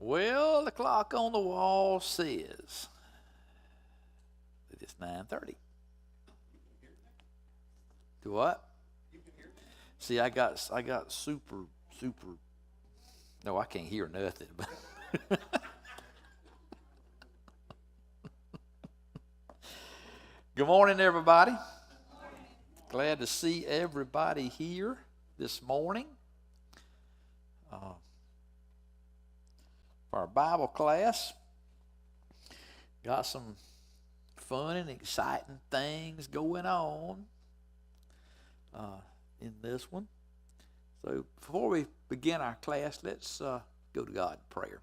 Well, the clock on the wall says that it's 9:30. Do what? See, I got super. No, I can't hear nothing. Good morning, everybody. Glad to see everybody here this morning for our Bible class. Got some fun and exciting things going on in this one. So before we begin our class, let's go to God in prayer.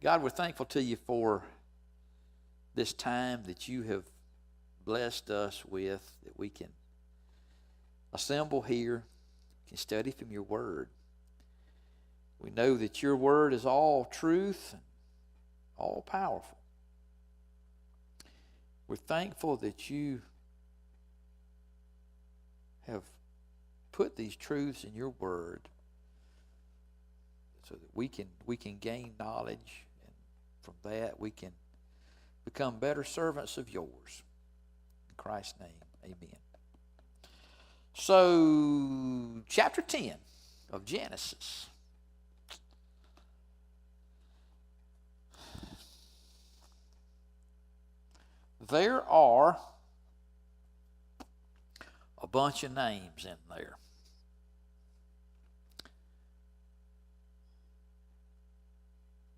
God, we're thankful to you for this time that you have blessed us with, that we can assemble here, can study from your word. We know that your word is all truth and all powerful. We're thankful that you have put these truths in your word so that we can gain knowledge, and from that we can become better servants of yours. In Christ's name, amen. So, chapter 10 of Genesis. There are a bunch of names in there.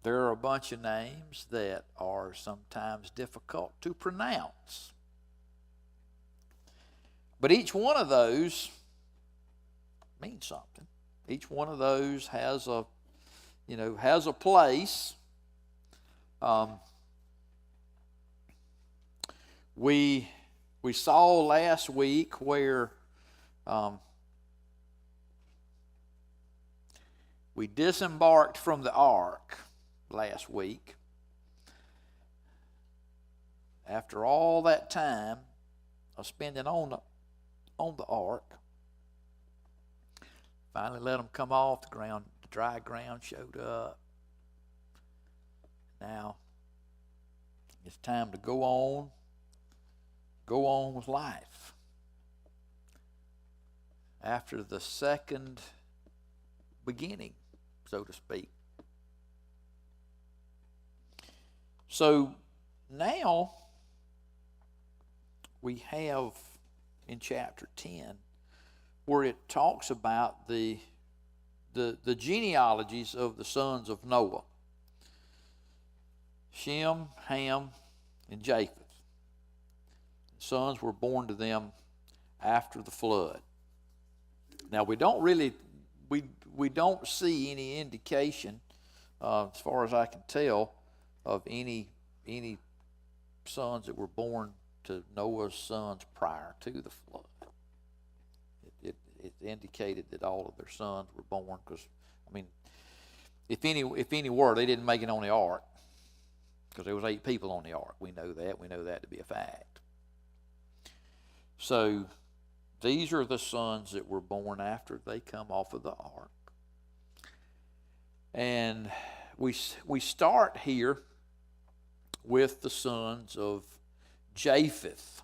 There are a bunch of names that are sometimes difficult to pronounce. But each one of those means something. Each one of those has a place. We saw last week where we disembarked from the ark last week. After all that time of spending on the ark, finally let them come off the ground. The dry ground showed up. Now it's time to go on with life. After the second beginning, so to speak. So now we have in chapter 10 where it talks about the genealogies of the sons of Noah. Shem, Ham, and Japheth. Sons were born to them after the flood. Now we don't see any indication, as far as I can tell, of any sons that were born to Noah's sons prior to the flood. It indicated that all of their sons were born, because if any were, they didn't make it on the ark, because there was 8 people on the ark. We know that to be a fact. So these are the sons that were born after they come off of the ark. And we start here with the sons of Japheth,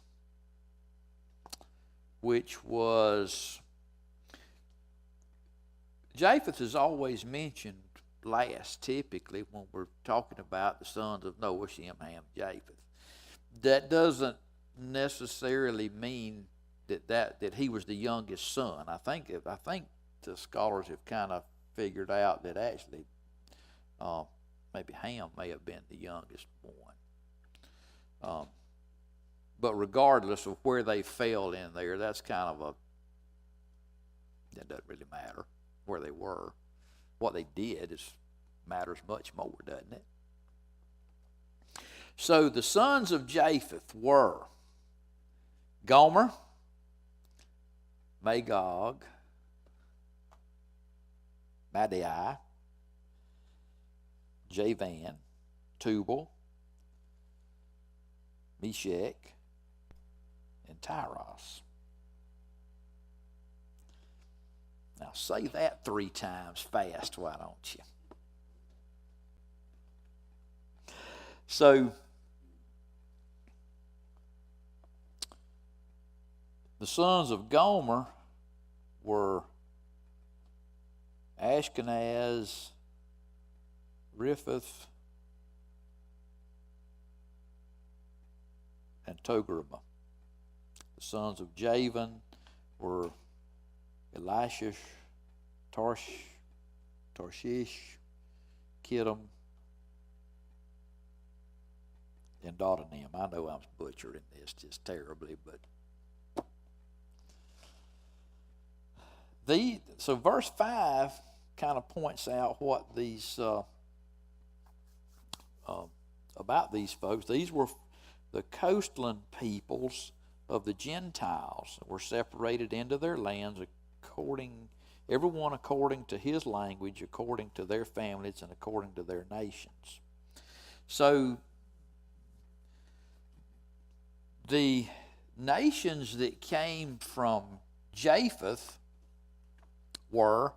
Japheth is always mentioned last, typically, when we're talking about the sons of Noah, Shem, Ham, Japheth. That doesn't necessarily mean that he was the youngest son. I think the scholars have kind of figured out that actually maybe Ham may have been the youngest one. But regardless of where they fell in there, that's kind of that doesn't really matter where they were. What they did matters much more, doesn't it? So the sons of Japheth were Gomer, Magog, Madai, Javan, Tubal, Meshach, and Tyros. Now say that 3 times fast, why don't you? So the sons of Gomer were Ashkenaz, Riphath, and Togarmah. The sons of Javan were Elishish, Tarshish, Kittim, and Dodanim. I know I'm butchering this just terribly, but so verse 5 kind of points out what these about these folks. These were the coastland peoples of the Gentiles that were separated into their lands everyone according to his language, according to their families, and according to their nations. So the nations that came from Japheth were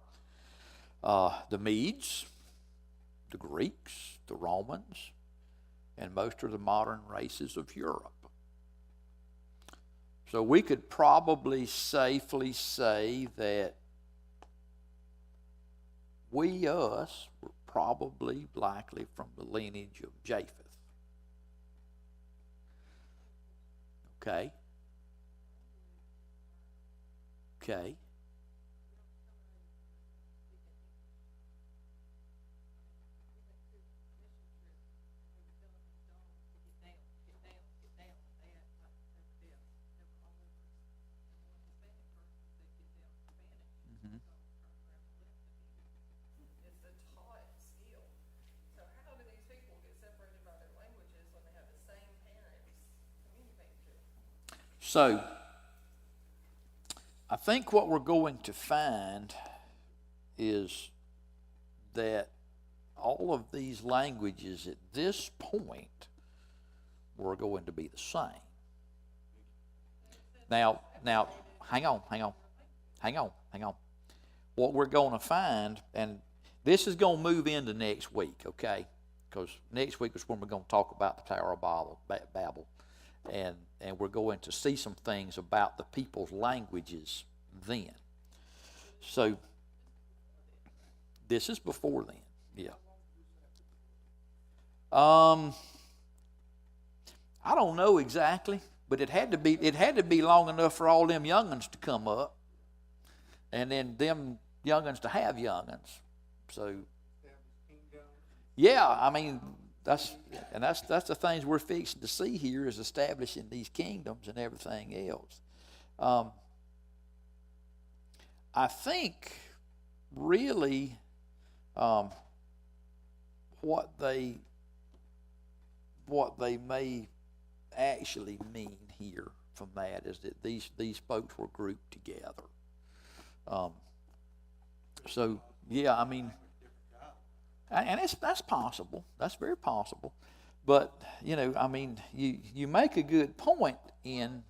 the Medes, the Greeks, the Romans, and most of the modern races of Europe. So we could probably safely say that us, were probably likely from the lineage of Japheth. Okay. So, I think what we're going to find is that all of these languages at this point were going to be the same. Now, hang on. What we're going to find, and this is going to move into next week, okay? Because next week is when we're going to talk about the Tower of Babel. And we're going to see some things about the people's languages then. So this is before then, yeah. I don't know exactly, but it had to be long enough for all them young'uns to come up, and then them young'uns to have young'uns. So yeah, I mean. That's the things we're fixing to see here, is establishing these kingdoms and everything else. I think really what they may actually mean here from that is that these folks were grouped together. So yeah, I mean. And that's possible. That's very possible. But, I mean, you make a good point in...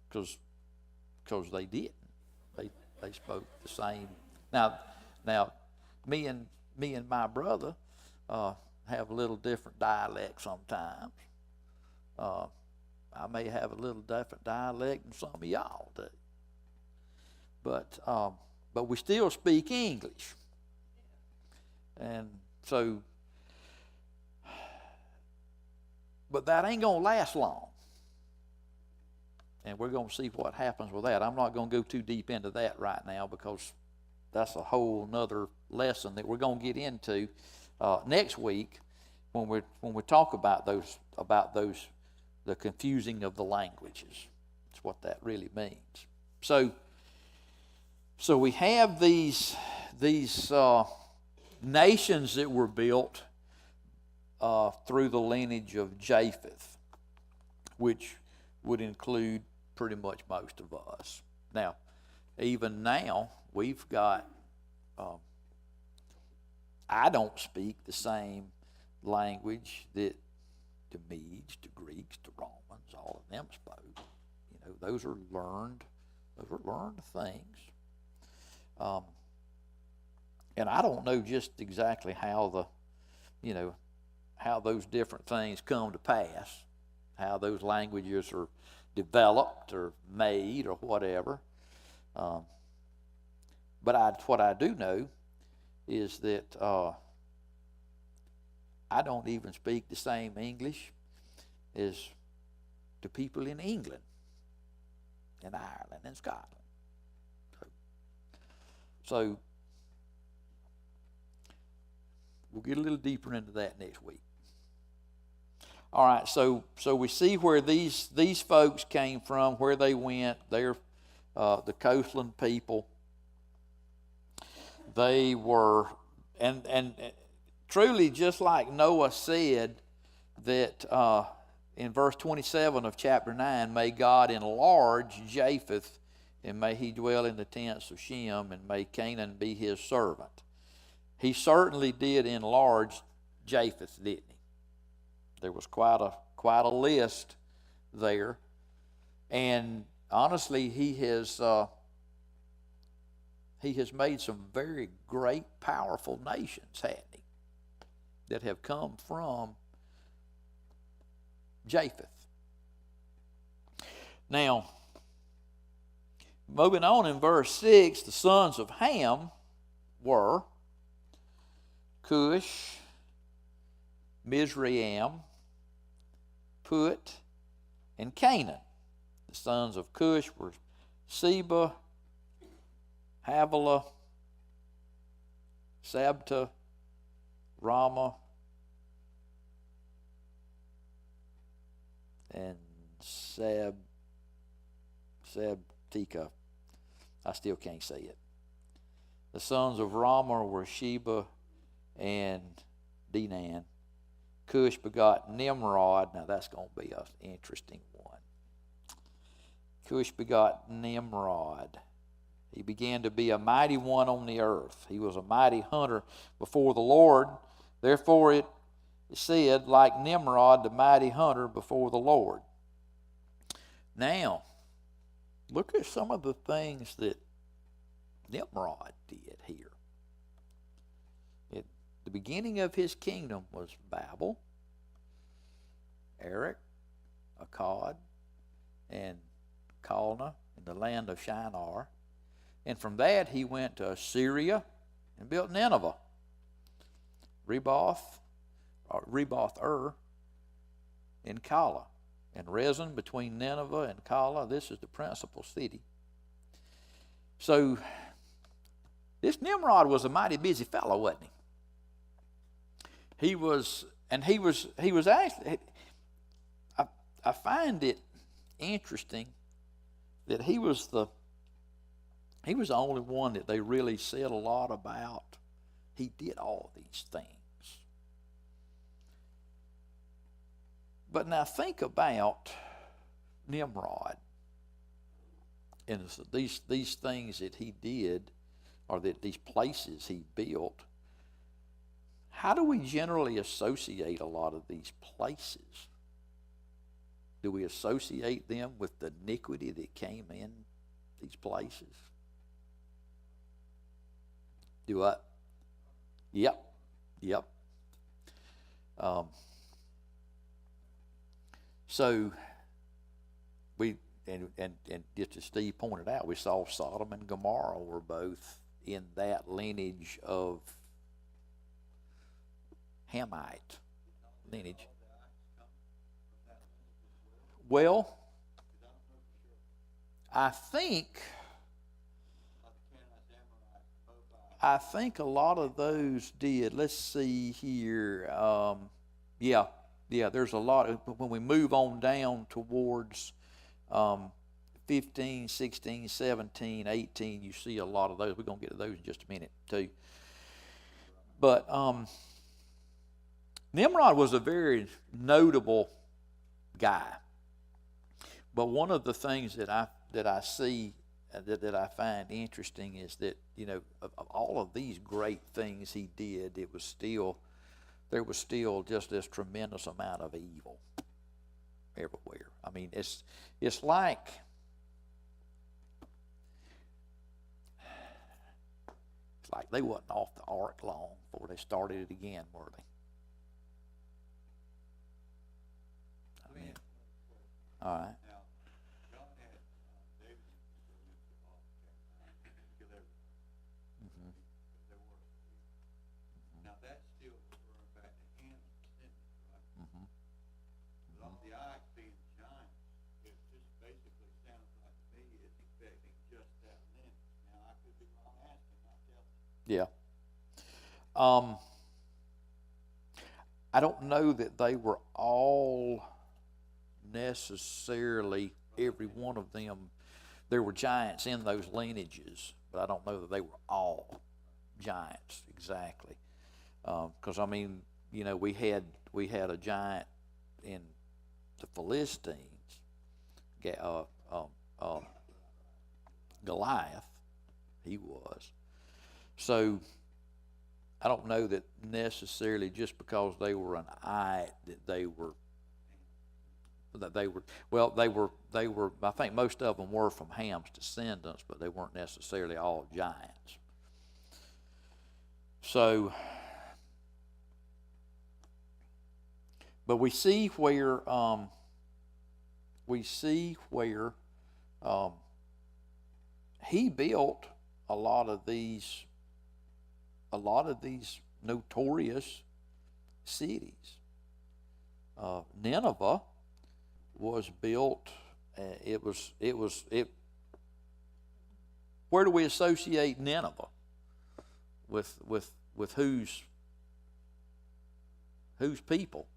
Because they didn't. They spoke the same. Now, me and my brother have a little different dialect sometimes. I may have a little different dialect than some of y'all do. But we still speak English. And so, but that ain't going to last long. And we're going to see what happens with that. I'm not going to go too deep into that right now, because that's a whole nother lesson that we're going to get into next week when we talk about those the confusing of the languages. That's what that really means. So we have these nations that were built through the lineage of Japheth, which would include pretty much most of us. Now, even now, we've got, I don't speak the same language that the Medes, the Greeks, the Romans, all of them spoke. Those are learned things. And I don't know just exactly how how those different things come to pass, how those languages are developed or made or whatever. But what I do know is that I don't even speak the same English as the people in England and Ireland and Scotland. So we'll get a little deeper into that next week. All right, so we see where these folks came from, where they went. They're the coastland people. They were, and truly, just like Noah said, that in verse 27 of chapter 9, may God enlarge Japheth, and may he dwell in the tents of Shem, and may Canaan be his servant. He certainly did enlarge Japheth, didn't he? There was quite a list there, and honestly, he has made some very great, powerful nations, hasn't he, that have come from Japheth. Now, moving on in verse 6, the sons of Ham were Cush, Mizraim, Put, and Canaan. The sons of Cush were Seba, Havilah, Sabta, Rama, and Sabtika. I still can't say it. The sons of Rama were Sheba and Dedan. Cush begot Nimrod. Now that's going to be an interesting one. Cush begot Nimrod. He began to be a mighty one on the earth. He was a mighty hunter before the Lord. Therefore it said, like Nimrod, the mighty hunter before the Lord. Now, look at some of the things that Nimrod did here. The beginning of his kingdom was Babel, Erech, Akkad, and Calneh in the land of Shinar. And from that he went to Assyria and built Nineveh, Reboth and Calah, and Rezin between Nineveh and Calah. This is the principal city. So this Nimrod was a mighty busy fellow, wasn't he? He was actually, I find it interesting that he was the only one that they really said a lot about. He did all these things. But now think about Nimrod and these things that he did, or that these places he built. How do we generally associate a lot of these places? Do we associate them with the iniquity that came in these places? Do I? Yep. So we and just as Steve pointed out, we saw Sodom and Gomorrah were both in that lineage of Hamite lineage. Well, I think a lot of those did. Let's see here. Yeah, there's a lot of, when we move on down towards 15, 16, 17, 18, you see a lot of those. We're going to get to those in just a minute too. But Nimrod was a very notable guy. But one of the things that I see that I find interesting is that, of all of these great things he did, there was still just this tremendous amount of evil everywhere. I mean, it's like like they wasn't off the ark long before they started it again, were they? I mean, all right. Now, God had David go into all kill everything. Mm-hmm. There were. Now that's still referring back to Hannah's descendants, right? Mm-hmm. With all the eyes being giants, it just basically sounds like to me it's affecting just that lineage. Now I could be wrong asking, not telling. Yeah. I don't know that they were all necessarily, every one of them. There were giants in those lineages, but I don't know that they were all giants exactly. Because I mean, you know, we had a giant in the Philistines, Goliath. He was. So I don't know that necessarily just because they were an eye that they were. Well, they were. I think most of them were from Ham's descendants, but they weren't necessarily all giants. So, but we see where he built a lot of these notorious cities. Nineveh was built. Where do we associate Nineveh? With whose people?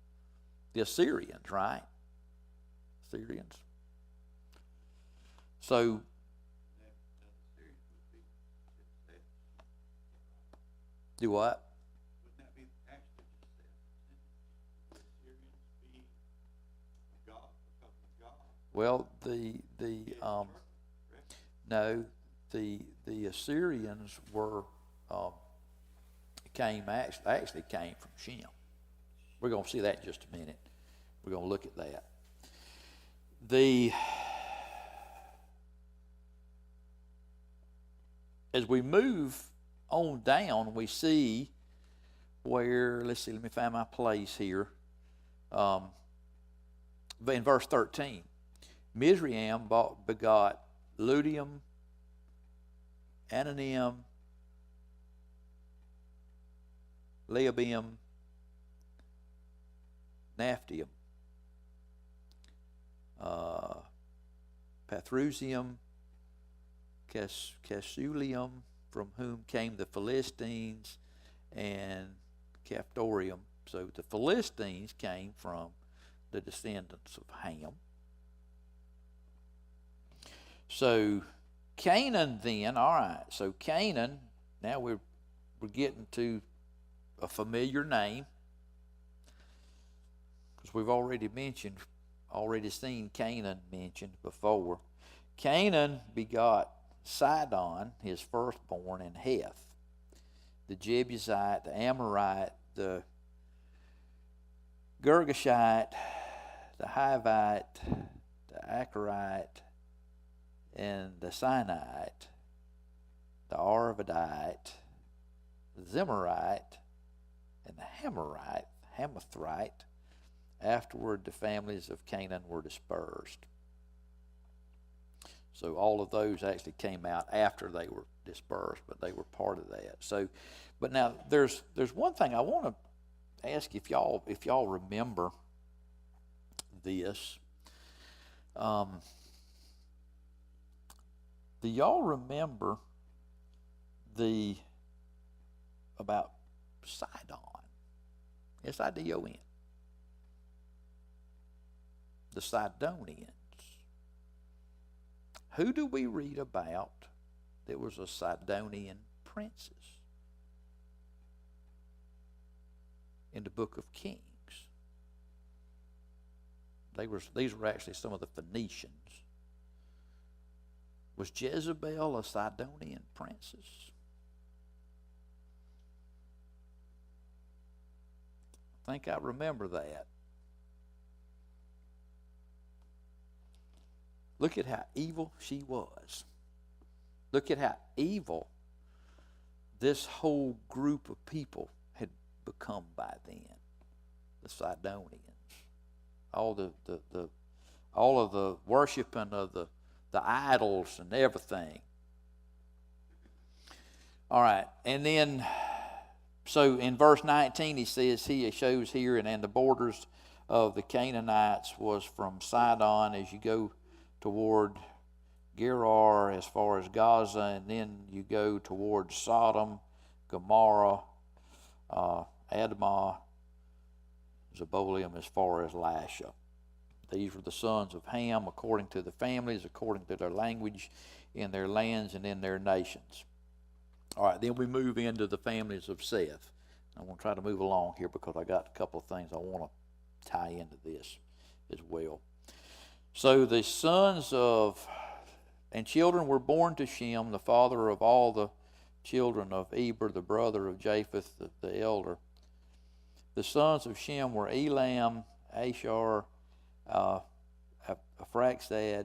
The Assyrians, right? Assyrians. So. Do what? Wouldn't that be actually just that? Would the Assyrians be God because of God? Well, no, the Assyrians were actually came from Shem. We're going to see that in just a minute. We're going to look at that. As we move on down, we see where, let me find my place here. In verse 13, Mizraim begot Ludium, Ananiam, Leabium, Naphtium, Pathrusium, Casulium, from whom came the Philistines, and Captorium. So the Philistines came from the descendants of Ham. So Canaan then, all right, so Canaan, now we're getting to a familiar name, because we've already seen Canaan mentioned before. Canaan begot Sidon, his firstborn, and Heth, the Jebusite, the Amorite, the Girgashite, the Hivite, the Acherite, and the Sinite, the Arvadite, the Zemarite, and the Hamathite. Afterward, the families of Canaan were dispersed. So all of those actually came out after they were dispersed, but they were part of that. So, but now there's one thing I want to ask if y'all remember this. Do y'all remember about Sidon? S-I-D-O-N. The Sidonians. Who do we read about that was a Sidonian princess in the book of Kings? These were actually some of the Phoenicians. Was Jezebel a Sidonian princess? I think I remember that. Look at how evil she was. Look at how evil this whole group of people had become by then the Sidonians. All all of the worshiping of the idols and everything. All right, and then so in verse 19 he says, he shows here, and the borders of the Canaanites was from Sidon as you go toward Gerar as far as Gaza, and then you go towards Sodom, Gomorrah, Admah, Zeboiim as far as Lasha. These were the sons of Ham according to the families, according to their language, in their lands and in their nations. All right, then we move into the families of Seth. I'm going to try to move along here because I got a couple of things I want to tie into this as well. So the sons of and children were born to Shem, the father of all the children of Eber, the brother of Japheth, the elder. The sons of Shem were Elam, Ashar, Aphractad,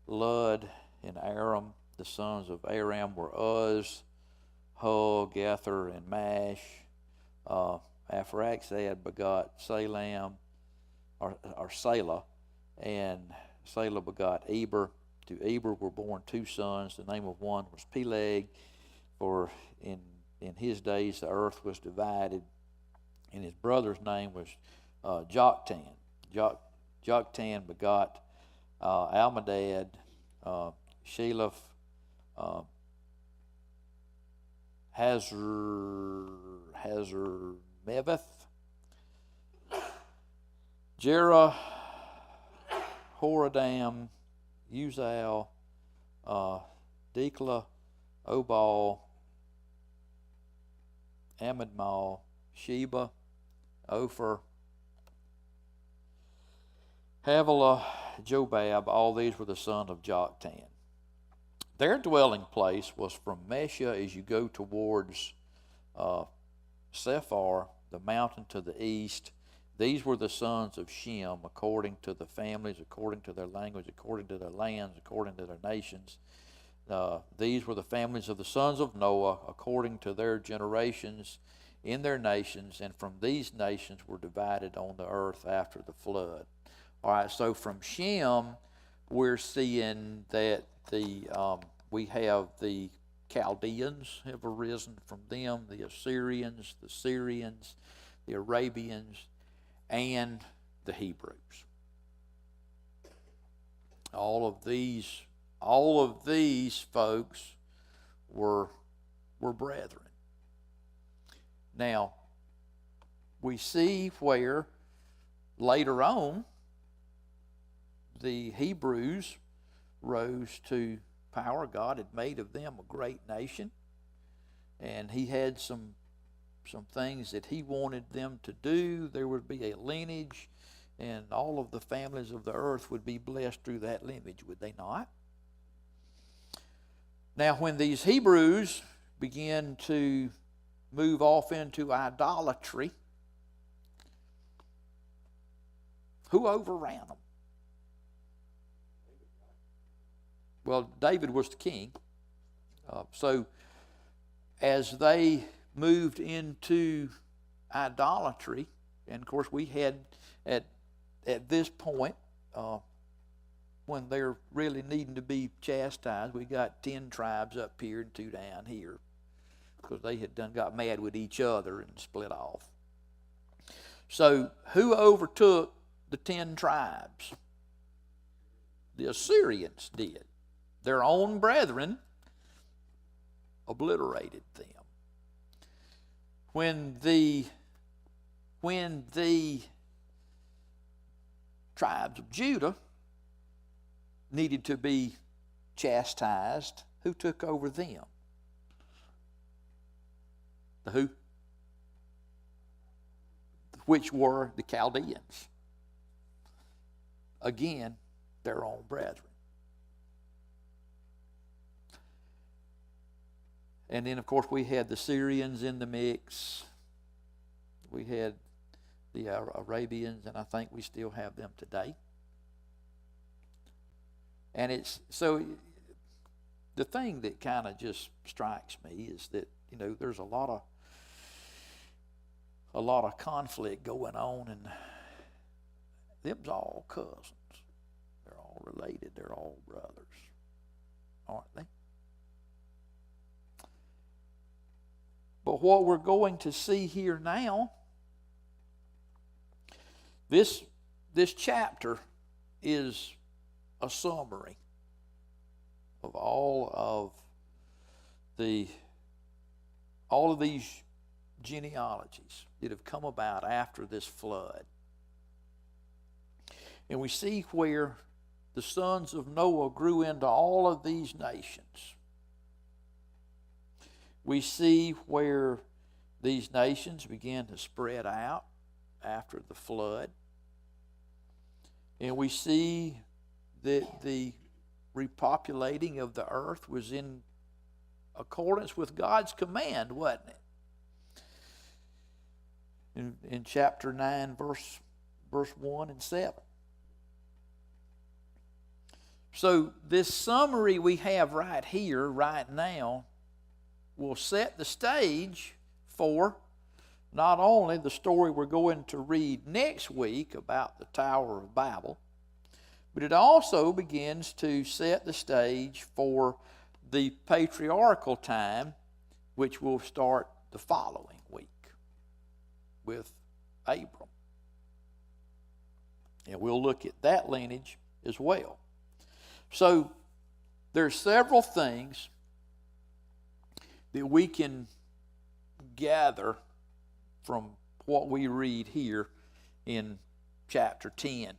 Lud, and Aram. The sons of Aram were Uz, Hul, Gether, and Mash. Aphractad begot Salam, or Salah, and Salah begot Eber. To Eber were born two sons. The name of one was Peleg, for in his days the earth was divided, and his brother's name was Joktan. Joktan begot Almadad, Sheleph, Hazarmaveth, Jerah, Horadam, Uzal, Dikla, Obal, Amadmal, Sheba, Ophir, Havilah, Jobab. All these were the sons of Joktan. Their dwelling place was from Mesha as you go towards Sephar, the mountain to the east. These were the sons of Shem, according to the families, according to their language, according to their lands, according to their nations. These were the families of the sons of Noah, according to their generations in their nations, and from these nations were divided on the earth after the flood. All right, so from Shem, we're seeing that we have the Chaldeans have arisen from them, the Assyrians, the Syrians, the Arabians, and the Hebrews. All of these folks were brethren. Now, we see where later on the Hebrews rose to power. God had made of them a great nation, and he had some things that he wanted them to do. There would be a lineage, and all of the families of the earth would be blessed through that lineage, would they not? Now, when these Hebrews began to move off into idolatry, who overran them? Well, David was the king. So as they moved into idolatry, and of course we had at this point, when they're really needing to be chastised, we got 10 tribes up here and 2 down here, because they had got mad with each other and split off. So who overtook the 10 tribes? The Assyrians did. Their own brethren obliterated them. When the tribes of Judah needed to be chastised, who took over them? The who? Which were the Chaldeans. Again, their own brethren. And then, of course, we had the Syrians in the mix. We had the Arabians, and I think we still have them today. And it's so the thing that kind of just strikes me is that, there's a lot of conflict going on, and them's all cousins. They're all related. They're all brothers, aren't they? But what we're going to see here now, this chapter is a summary of all of these genealogies that have come about after this flood. And we see where the sons of Noah grew into all of these nations. We see where these nations began to spread out after the flood. And we see that the repopulating of the earth was in accordance with God's command, wasn't it? In chapter 9, verse 1 and 7. So this summary we have right here, right now, will set the stage for not only the story we're going to read next week about the Tower of Babel, but it also begins to set the stage for the patriarchal time, which will start the following week with Abram. And we'll look at that lineage as well. So there's several things that we can gather from what we read here in chapter 10.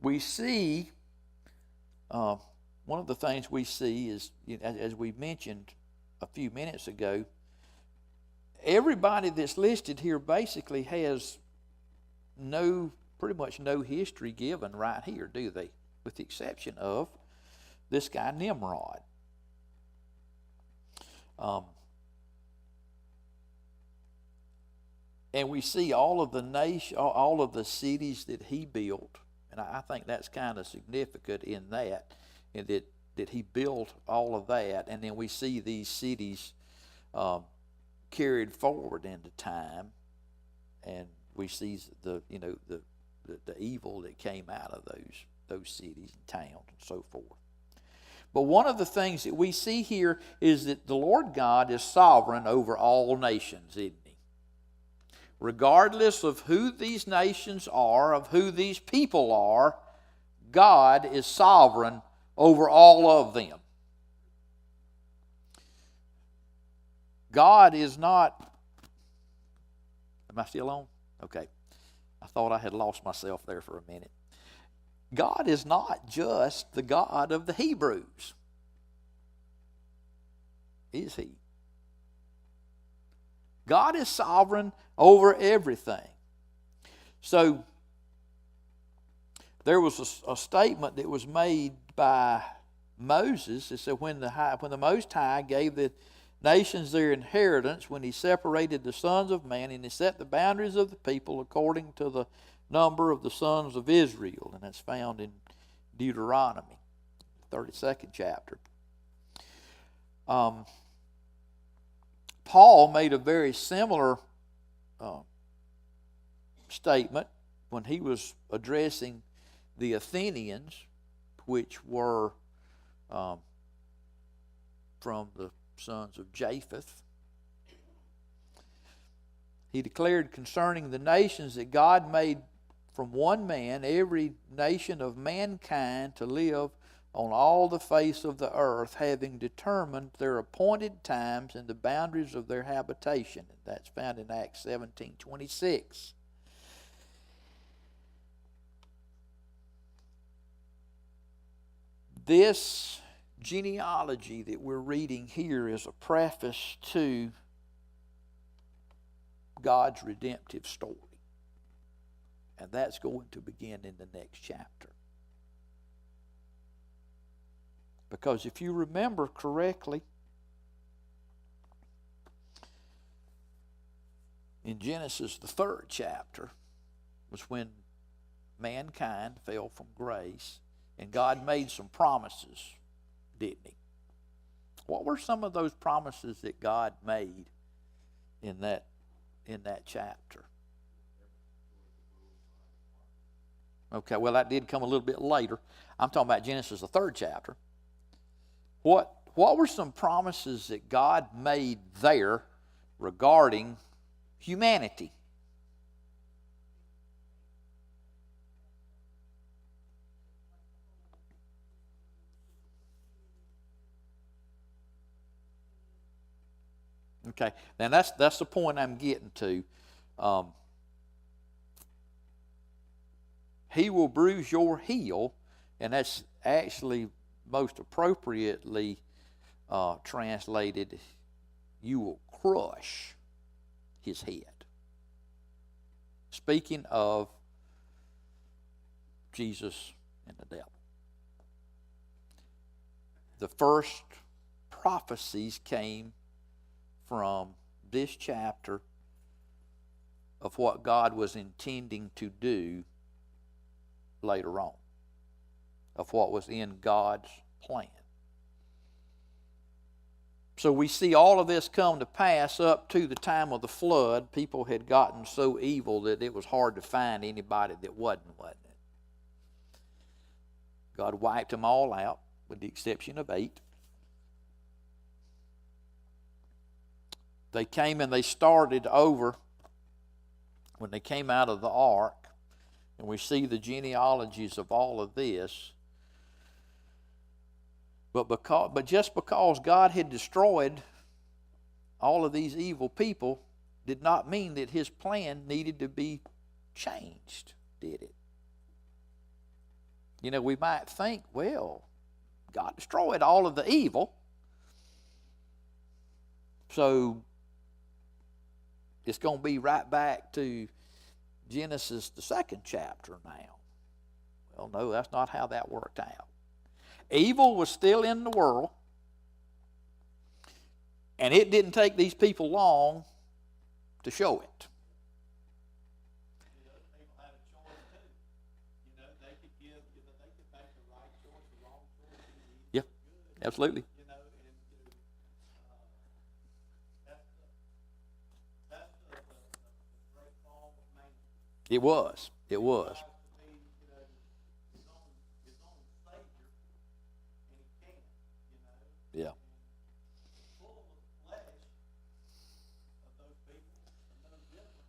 We see, one of the things we see is, as we mentioned a few minutes ago, everybody that's listed here basically has pretty much no history given right here, do they? With the exception of this guy Nimrod. And we see all of the cities that he built, and I think that's kind of significant in that he built all of that, and then we see these cities carried forward into time, and we see the evil that came out of those cities and towns and so forth. But one of the things that we see here is that the Lord God is sovereign over all nations, isn't he? Regardless of who these nations are, of who these people are, God is sovereign over all of them. God is not... Am I still on? Okay. I thought I had lost myself there for a minute. God is not just the God of the Hebrews. Is he? God is sovereign over everything. So there was a statement that was made by Moses. It said, when the Most High gave the nations their inheritance, when he separated the sons of man, and he set the boundaries of the people according to the number of the sons of Israel. And that's found in Deuteronomy, 32nd chapter. Paul made a very similar statement when he was addressing the Athenians, which were from the sons of Japheth. He declared concerning the nations that God made from one man every nation of mankind to live on all the face of the earth, having determined their appointed times and the boundaries of their habitation. That's found in Acts 17:26. This genealogy that we're reading here is a preface to God's redemptive story. And that's going to begin in the next chapter. Because if you remember correctly, in Genesis, the 3rd chapter, was when mankind fell from grace, and God made some promises, didn't he? What were some of those promises that God made in that chapter? Okay, well, that did come a little bit later. I'm talking about Genesis, the 3rd chapter. What were some promises that God made there regarding humanity? Okay, now that's the point I'm getting to. He will bruise your heel, and that's actually most appropriately translated, you will crush his head. Speaking of Jesus and the devil. The first prophecies came from this chapter of what God was intending to do later on, of what was in God's plan. So we see all of this come to pass up to the time of the flood. People had gotten so evil that it was hard to find anybody that wasn't it? God wiped them all out with the exception of 8. They came and they started over when they came out of the ark. And we see the genealogies of all of this. But just because God had destroyed all of these evil people did not mean that his plan needed to be changed, did it? You know, we might think, well, God destroyed all of the evil, so it's going to be right back to Genesis, the 2nd chapter now. Well, no, that's not how that worked out. Evil was still in the world, and it didn't take these people long to show it. Those people had a choice too. They could they could make the right choice, the wrong choice. Yeah, absolutely. That's the great fall of man. It was. Yeah. Full of the flesh of those people and no different,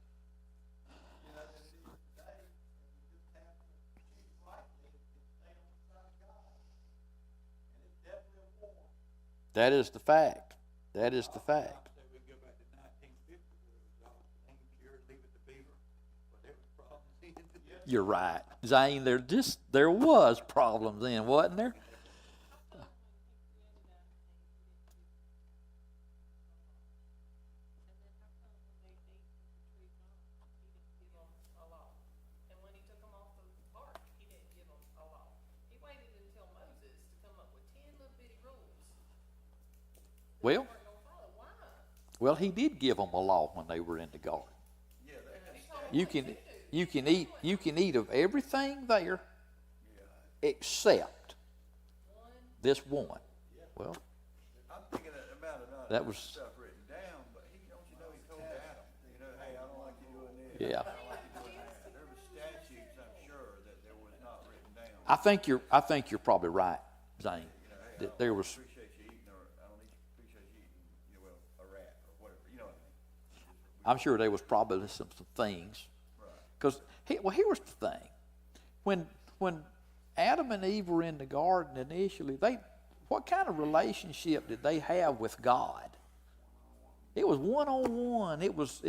than it is today. And you just have to choose rightly and stay on the side of God. And it's definitely a war. That is the fact. We go back to 1950 where it was all clean, pure, leave it to beaver. But there was problems then. You're right, Zane. There was problems then, wasn't there? Well, he did give them a law when they were in the garden. You can eat of everything there except this one. Well, I'm thinking about it. That was stuff written down, but he told Adam, hey, I don't like you doing this. Yeah. I don't like you doing that. There were statutes, I'm sure, that there was not written down. I think you're probably right, Zane. That there was. I'm sure there was probably some things. Because, here was the thing. When Adam and Eve were in the garden initially, what kind of relationship did they have with God? It was one-on-one. It was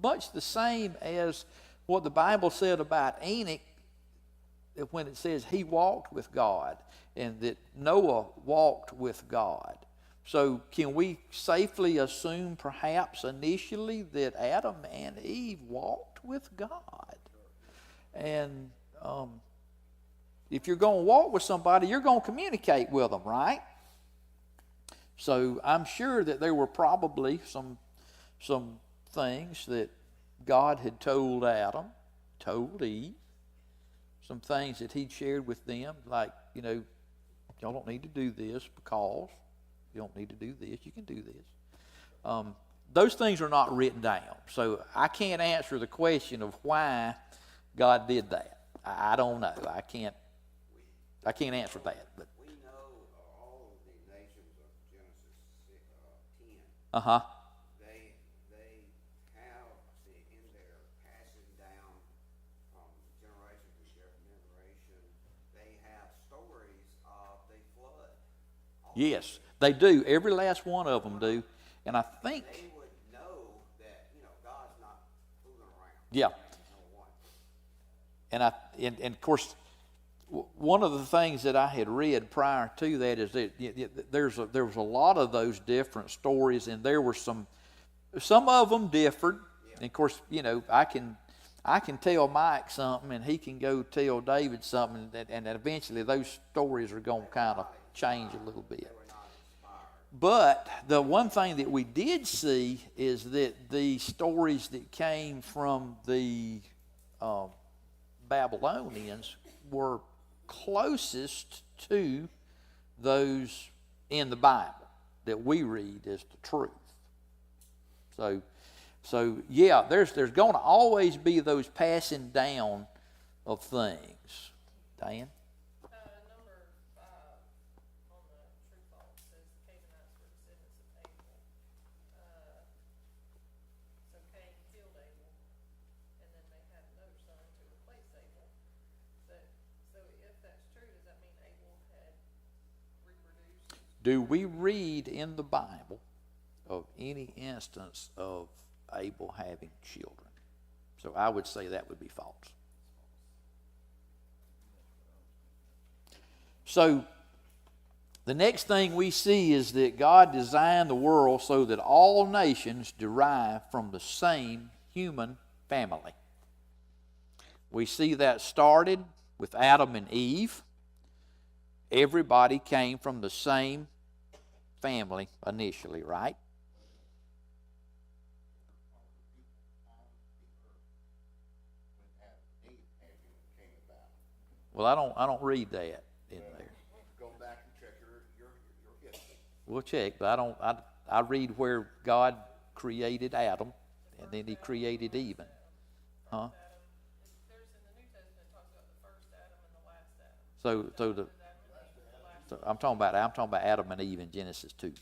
much the same as what the Bible said about Enoch when it says he walked with God and that Noah walked with God. So can we safely assume perhaps initially that Adam and Eve walked with God? And if you're going to walk with somebody, you're going to communicate with them, right? So I'm sure that there were probably some things that God had told Adam, told Eve, some things that he'd shared with them, like, y'all don't need to do this because You don't need to do this. You can do this. Those things are not written down. So I can't answer the question of why God did that. I don't know. I can't answer that. But we know all of the nations of Genesis 10. uh-huh. They have in their passing down from generation to generation. They have stories of the flood. Yes, they do. Every last one of them do. And I think, They would know that God's not fooling around. yeah. Number one. And of course, one of the things that I had read prior to that is that there was a lot of those different stories, and there were some of them differed. Yeah. And of course, I can tell Mike something, and he can go tell David something, and eventually those stories are going to kind of change a little bit. But the one thing that we did see is that the stories that came from the Babylonians were closest to those in the Bible that we read as the truth. So yeah, there's going to always be those passing down of things. Diane? Number 5 on the true false says the Canaanites were descendants of Abel. So Cain killed Abel, and then they had another son to replace Abel. So if that's true, does that mean Abel had reproduced? Do we read in the Bible of any instance of Abel having children? So I would say that would be false. So the next thing we see is that God designed the world so that all nations derive from the same human family. We see that started with Adam and Eve. Everybody came from the same family initially, right? Well, I don't read that in there. Go back and check your history. We'll check, but I read where God created Adam, and then He created Eve. Huh? There's in the New Testament it talks about the first Adam and the last Adam. So I'm talking about Adam and Eve in Genesis 2.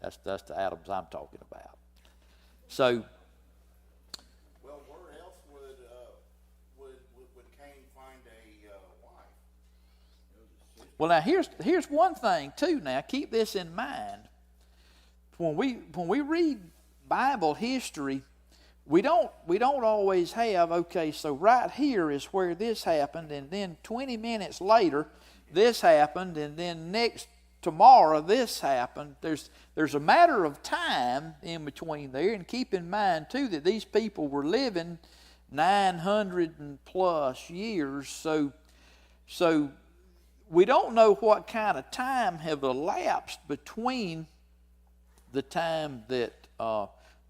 That's the Adams I'm talking about. So. Well, where else would Cain find a wife? Well, now here's one thing too. Now keep this in mind. When we read Bible history, we don't always have, okay, so right here is where this happened, and then 20 minutes later this happened, and then tomorrow this happened. There's a matter of time in between there, and keep in mind too that these people were living 900 and plus years, so we don't know what kind of time have elapsed between the time that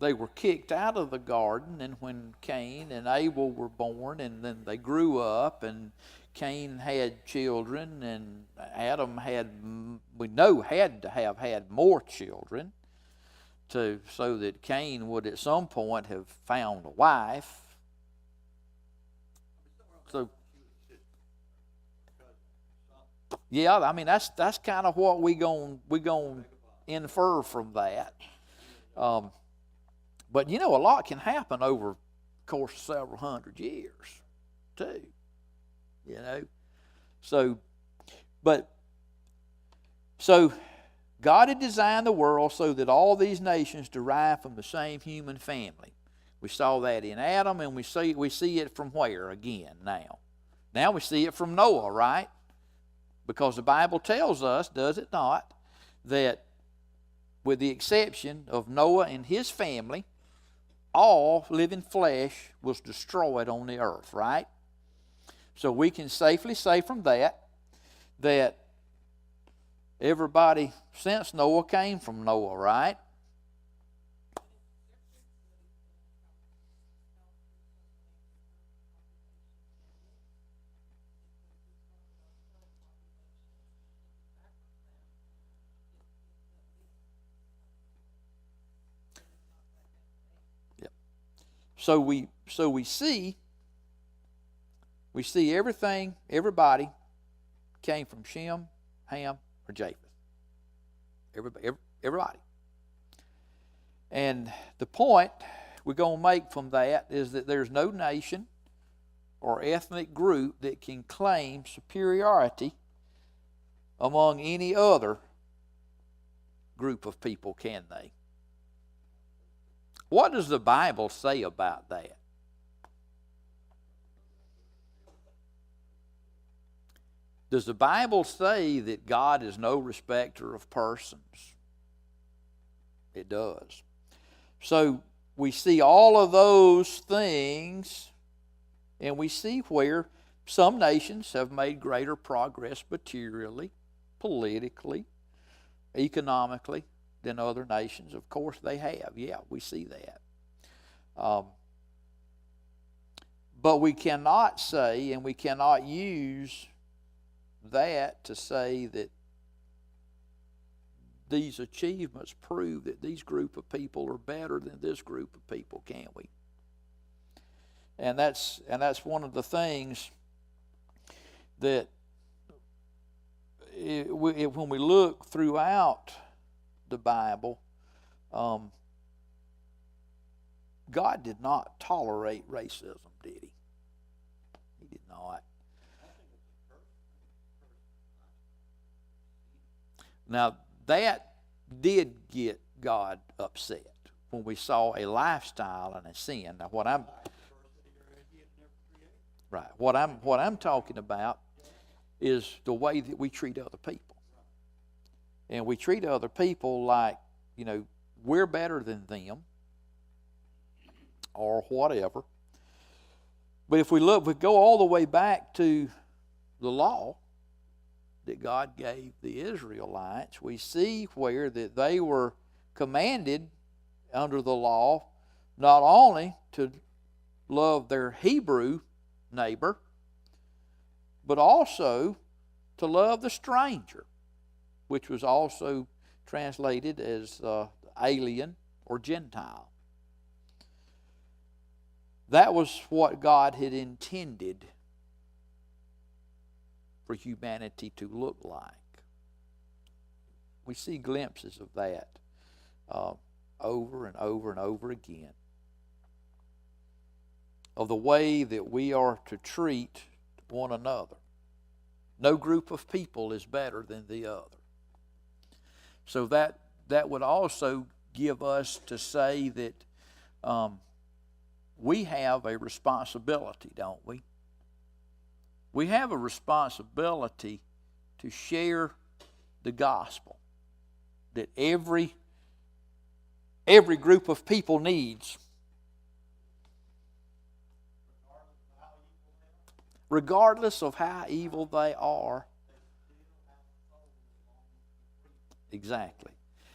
they were kicked out of the garden and when Cain and Abel were born, and then they grew up, and Cain had children, and Adam had to have had more children so that Cain would at some point have found a wife. So yeah, I mean that's kind of what we gon' infer from that. But a lot can happen over the course of several hundred years too. So God had designed the world so that all these nations derive from the same human family. We saw that in Adam, and we see it from where again now? Now we see it from Noah, right? Because the Bible tells us, does it not, that with the exception of Noah and his family, all living flesh was destroyed on the earth, right? So we can safely say from that everybody since Noah came from Noah, right? So we see everything, everybody came from Shem, Ham, or Japheth. Everybody. And the point we're going to make from that is that there's no nation or ethnic group that can claim superiority among any other group of people, can they? What does the Bible say about that? Does the Bible say that God is no respecter of persons? It does. So we see all of those things, and we see where some nations have made greater progress materially, politically, economically than other nations. Of course they have. Yeah, we see that. But we cannot say, and we cannot use that to say that these achievements prove that these group of people are better than this group of people, can we? And that's one of the things that when we look throughout the Bible, God did not tolerate racism, did he? He did not. Now, that did get God upset when we saw a lifestyle and a sin. Now, what I'm talking about is the way that we treat other people. And we treat other people like, we're better than them or whatever. But if we go all the way back to the law that God gave the Israelites, we see where that they were commanded under the law not only to love their Hebrew neighbor, but also to love the stranger, which was also translated as alien or Gentile. That was what God had intended for humanity to look like. We see glimpses of that over and over and over again, of the way that we are to treat one another. No group of people is better than the other. So that would also give us to say that we have a responsibility, don't we? We have a responsibility to share the gospel that every group of people needs. Regardless of how evil they are. Exactly.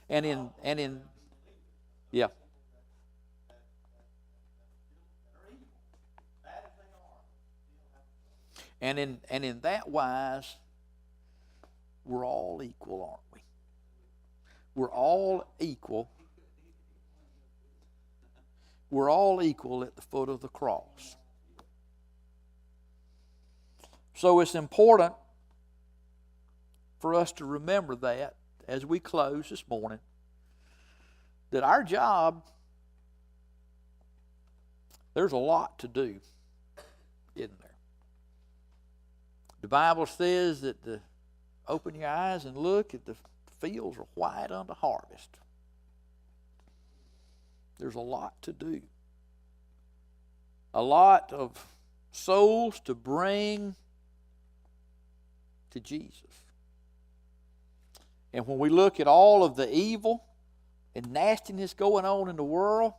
And in yeah. And in that wise, we're all equal, aren't we? We're all equal. We're all equal at the foot of the cross. So it's important for us to remember that as we close this morning, that our job, there's a lot to do, isn't there? The Bible says that open your eyes and look, at the fields are white unto harvest. There's a lot to do. A lot of souls to bring to Jesus. And when we look at all of the evil and nastiness going on in the world,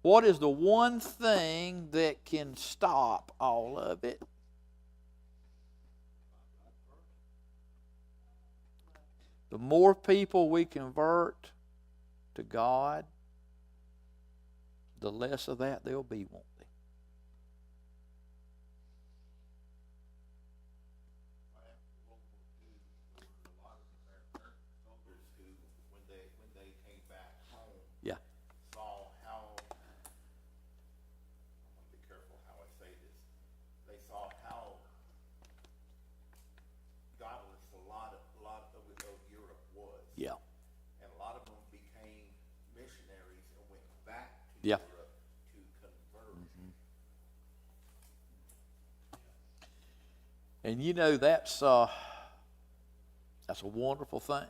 what is the one thing that can stop all of it? The more people we convert to God, the less of that there'll be, won't they? When they came back home, Yeah. saw how they saw how godless a lot of Europe was. Yeah. And a lot of them became missionaries and went back to Yeah. Europe to convert. And you know, that's a wonderful thing.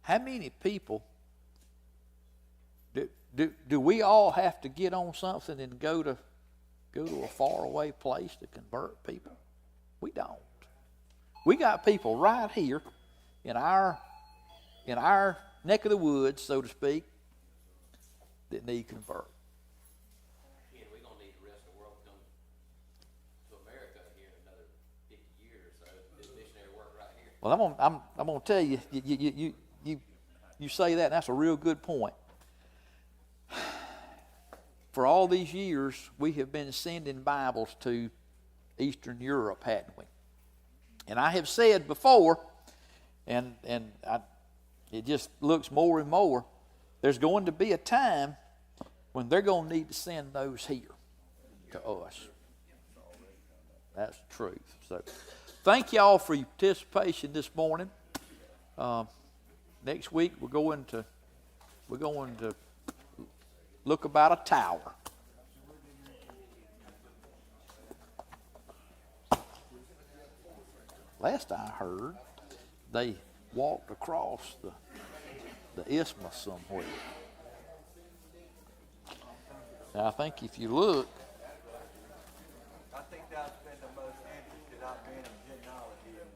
How many people do we all have to get on something and go to a faraway place to convert people? We don't. We got people right here in our neck of the woods, so to speak, that need convert. And we're gonna need the rest of the world to come to America here in another 50 years or so. This missionary work right here. Well, I'm gonna tell you, you say that, and that's a real good point. For all these years, we have been sending Bibles to Eastern Europe, hadn't we? And I have said before, it just looks more and more, there's going to be a time when they're going to need to send those here to us. That's the truth. So, thank y'all for your participation this morning. Next week we're going to look about a tower. Last I heard, they walked across the isthmus somewhere. Now I think if you look, I think that's been the most interested I've been in genealogy in